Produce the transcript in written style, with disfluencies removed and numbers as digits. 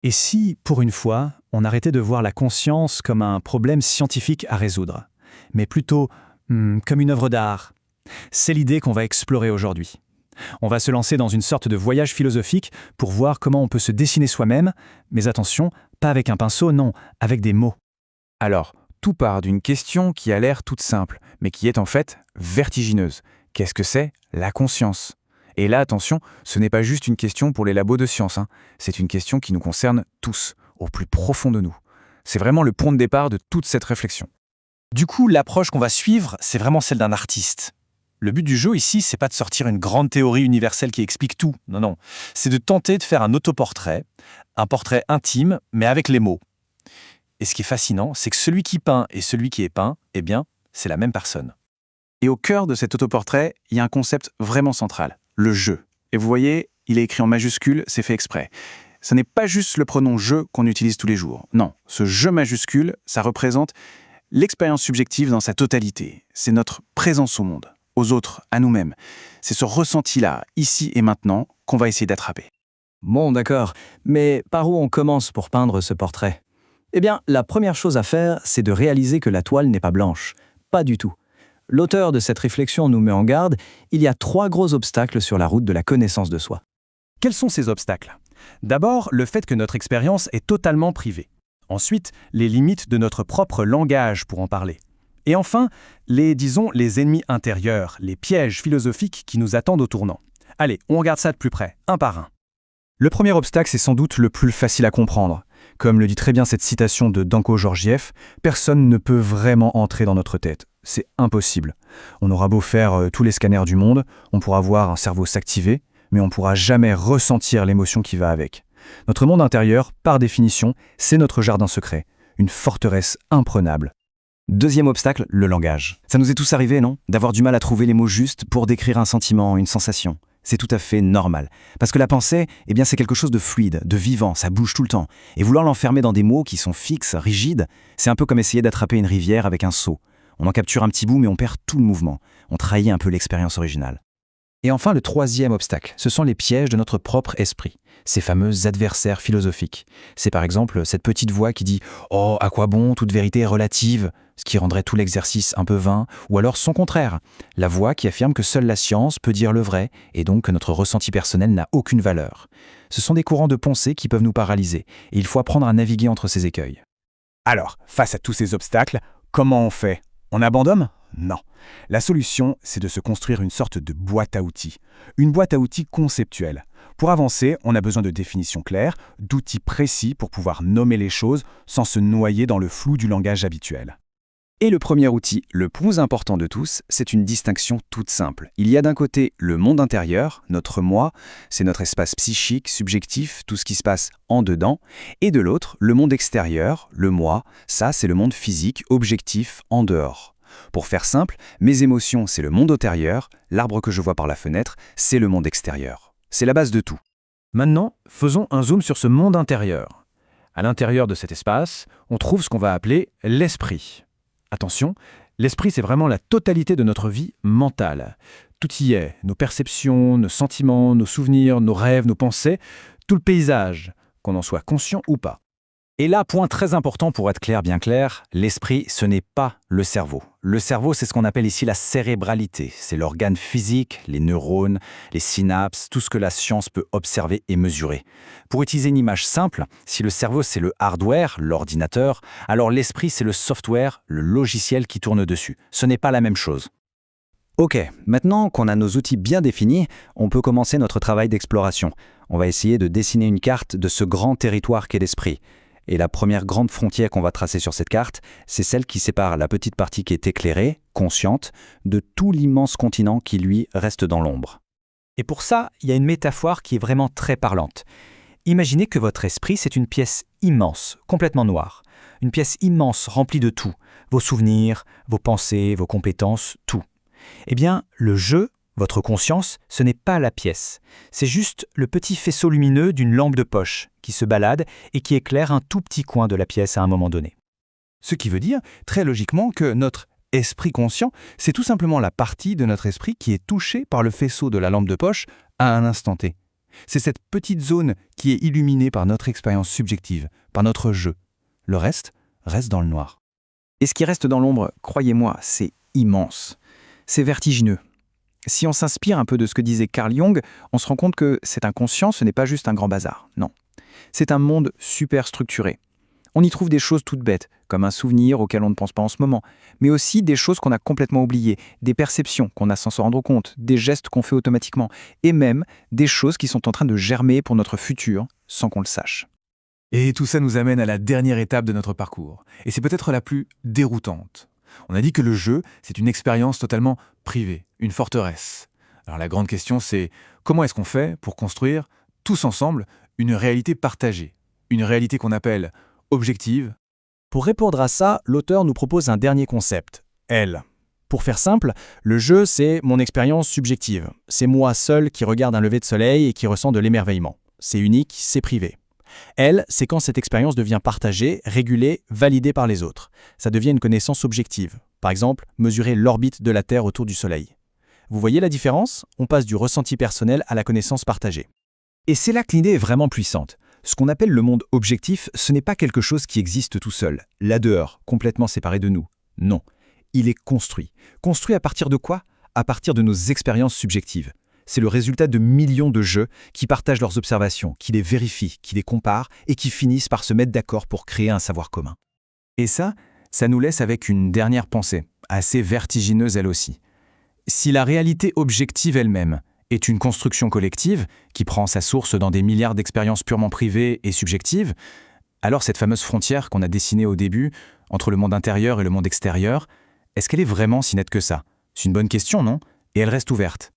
Et si, pour une fois, on arrêtait de voir la conscience comme un problème scientifique à résoudre, mais plutôt comme une œuvre d'art? C'est l'idée qu'on va explorer aujourd'hui. On va se lancer dans une sorte de voyage philosophique pour voir comment on peut se dessiner soi-même, mais attention, pas avec un pinceau, non, avec des mots. Alors, tout part d'une question qui a l'air toute simple, mais qui est en fait vertigineuse. Qu'est-ce que c'est la conscience? Et là, attention, ce n'est pas juste une question pour les labos de sciences, c'est une question qui nous concerne tous, au plus profond de nous. C'est vraiment le point de départ de toute cette réflexion. Du coup, l'approche qu'on va suivre, c'est vraiment celle d'un artiste. Le but du jeu ici, c'est pas de sortir une grande théorie universelle qui explique tout. Non, non. C'est de tenter de faire un autoportrait, un portrait intime, mais avec les mots. Et ce qui est fascinant, c'est que celui qui peint et celui qui est peint, eh bien, c'est la même personne. Et au cœur de cet autoportrait, il y a un concept vraiment central, le jeu. Et vous voyez, il est écrit en majuscule, c'est fait exprès. Ce n'est pas juste le pronom « je » qu'on utilise tous les jours. Non, ce « je » majuscule, ça représente l'expérience subjective dans sa totalité. C'est notre présence au monde, aux autres, à nous-mêmes. C'est ce ressenti-là, ici et maintenant, qu'on va essayer d'attraper. Bon, d'accord. Mais par où on commence pour peindre ce portrait? Eh bien, la première chose à faire, c'est de réaliser que la toile n'est pas blanche. Pas du tout. L'auteur de cette réflexion nous met en garde, il y a 3 gros obstacles sur la route de la connaissance de soi. Quels sont ces obstacles? D'abord, le fait que notre expérience est totalement privée. Ensuite, les limites de notre propre langage pour en parler. Et enfin, les ennemis intérieurs, les pièges philosophiques qui nous attendent au tournant. Allez, on regarde ça de plus près, un par un. Le premier obstacle, c'est sans doute le plus facile à comprendre. Comme le dit très bien cette citation de Danko Georgiev, personne ne peut vraiment entrer dans notre tête. C'est impossible. On aura beau faire tous les scanners du monde, on pourra voir un cerveau s'activer, mais on ne pourra jamais ressentir l'émotion qui va avec. Notre monde intérieur, par définition, c'est notre jardin secret, une forteresse imprenable. Deuxième obstacle, le langage. Ça nous est tous arrivé, non? D'avoir du mal à trouver les mots justes pour décrire un sentiment, une sensation. C'est tout à fait normal. Parce que la pensée, eh bien, c'est quelque chose de fluide, de vivant, ça bouge tout le temps. Et vouloir l'enfermer dans des mots qui sont fixes, rigides, c'est un peu comme essayer d'attraper une rivière avec un seau. On en capture un petit bout, mais on perd tout le mouvement. On trahit un peu l'expérience originale. Et enfin, le troisième obstacle, ce sont les pièges de notre propre esprit, ces fameux adversaires philosophiques. C'est par exemple cette petite voix qui dit « Oh, à quoi bon, toute vérité est relative », ce qui rendrait tout l'exercice un peu vain, ou alors son contraire, la voix qui affirme que seule la science peut dire le vrai, et donc que notre ressenti personnel n'a aucune valeur. Ce sont des courants de pensée qui peuvent nous paralyser, et il faut apprendre à naviguer entre ces écueils. Alors, face à tous ces obstacles, comment on fait? On abandonne? Non. La solution, c'est de se construire une sorte de boîte à outils. Une boîte à outils conceptuelle. Pour avancer, on a besoin de définitions claires, d'outils précis pour pouvoir nommer les choses sans se noyer dans le flou du langage habituel. Et le premier outil, le plus important de tous, c'est une distinction toute simple. Il y a d'un côté le monde intérieur, notre moi, c'est notre espace psychique, subjectif, tout ce qui se passe en dedans, et de l'autre, le monde extérieur, le moi, ça c'est le monde physique, objectif, en dehors. Pour faire simple, mes émotions, c'est le monde intérieur, l'arbre que je vois par la fenêtre, c'est le monde extérieur. C'est la base de tout. Maintenant, faisons un zoom sur ce monde intérieur. À l'intérieur de cet espace, on trouve ce qu'on va appeler l'esprit. Attention, l'esprit, c'est vraiment la totalité de notre vie mentale. Tout y est, nos perceptions, nos sentiments, nos souvenirs, nos rêves, nos pensées, tout le paysage, qu'on en soit conscient ou pas. Et là, point très important pour être clair, bien clair, l'esprit, ce n'est pas le cerveau. Le cerveau, c'est ce qu'on appelle ici la cérébralité. C'est l'organe physique, les neurones, les synapses, tout ce que la science peut observer et mesurer. Pour utiliser une image simple, si le cerveau, c'est le hardware, l'ordinateur, alors l'esprit, c'est le software, le logiciel qui tourne dessus. Ce n'est pas la même chose. Ok, maintenant qu'on a nos outils bien définis, on peut commencer notre travail d'exploration. On va essayer de dessiner une carte de ce grand territoire qu'est l'esprit. Et la première grande frontière qu'on va tracer sur cette carte, c'est celle qui sépare la petite partie qui est éclairée, consciente, de tout l'immense continent qui, lui, reste dans l'ombre. Et pour ça, il y a une métaphore qui est vraiment très parlante. Imaginez que votre esprit, c'est une pièce immense, complètement noire. Une pièce immense remplie de tout. Vos souvenirs, vos pensées, vos compétences, tout. Eh bien, le jeu, votre conscience, ce n'est pas la pièce. C'est juste le petit faisceau lumineux d'une lampe de poche qui se balade et qui éclaire un tout petit coin de la pièce à un moment donné. Ce qui veut dire, très logiquement, que notre esprit conscient, c'est tout simplement la partie de notre esprit qui est touchée par le faisceau de la lampe de poche à un instant T. C'est cette petite zone qui est illuminée par notre expérience subjective, par notre jeu. Le reste dans le noir. Et ce qui reste dans l'ombre, croyez-moi, c'est immense. C'est vertigineux. Si on s'inspire un peu de ce que disait Carl Jung, on se rend compte que cet inconscient, ce n'est pas juste un grand bazar. Non. C'est un monde super structuré. On y trouve des choses toutes bêtes, comme un souvenir auquel on ne pense pas en ce moment, mais aussi des choses qu'on a complètement oubliées, des perceptions qu'on a sans se rendre compte, des gestes qu'on fait automatiquement, et même des choses qui sont en train de germer pour notre futur sans qu'on le sache. Et tout ça nous amène à la dernière étape de notre parcours, et c'est peut-être la plus déroutante. On a dit que le jeu, c'est une expérience totalement privée, une forteresse. Alors la grande question, c'est comment est-ce qu'on fait pour construire, tous ensemble, une réalité partagée, une réalité qu'on appelle objective. Pour répondre à ça, l'auteur nous propose un dernier concept, elle. Pour faire simple, le jeu, c'est mon expérience subjective. C'est moi seul qui regarde un lever de soleil et qui ressent de l'émerveillement. C'est unique, c'est privé. Elle, c'est quand cette expérience devient partagée, régulée, validée par les autres. Ça devient une connaissance objective. Par exemple, mesurer l'orbite de la Terre autour du Soleil. Vous voyez la différence? On passe du ressenti personnel à la connaissance partagée. Et c'est là que l'idée est vraiment puissante. Ce qu'on appelle le monde objectif, ce n'est pas quelque chose qui existe tout seul, là dehors, complètement séparé de nous. Non, il est construit. Construit à partir de quoi? À partir de nos expériences subjectives. C'est le résultat de millions de jeux qui partagent leurs observations, qui les vérifient, qui les comparent et qui finissent par se mettre d'accord pour créer un savoir commun. Et ça nous laisse avec une dernière pensée, assez vertigineuse elle aussi. Si la réalité objective elle-même est une construction collective qui prend sa source dans des milliards d'expériences purement privées et subjectives, alors cette fameuse frontière qu'on a dessinée au début entre le monde intérieur et le monde extérieur, est-ce qu'elle est vraiment si nette que ça? C'est une bonne question, non? Et elle reste ouverte.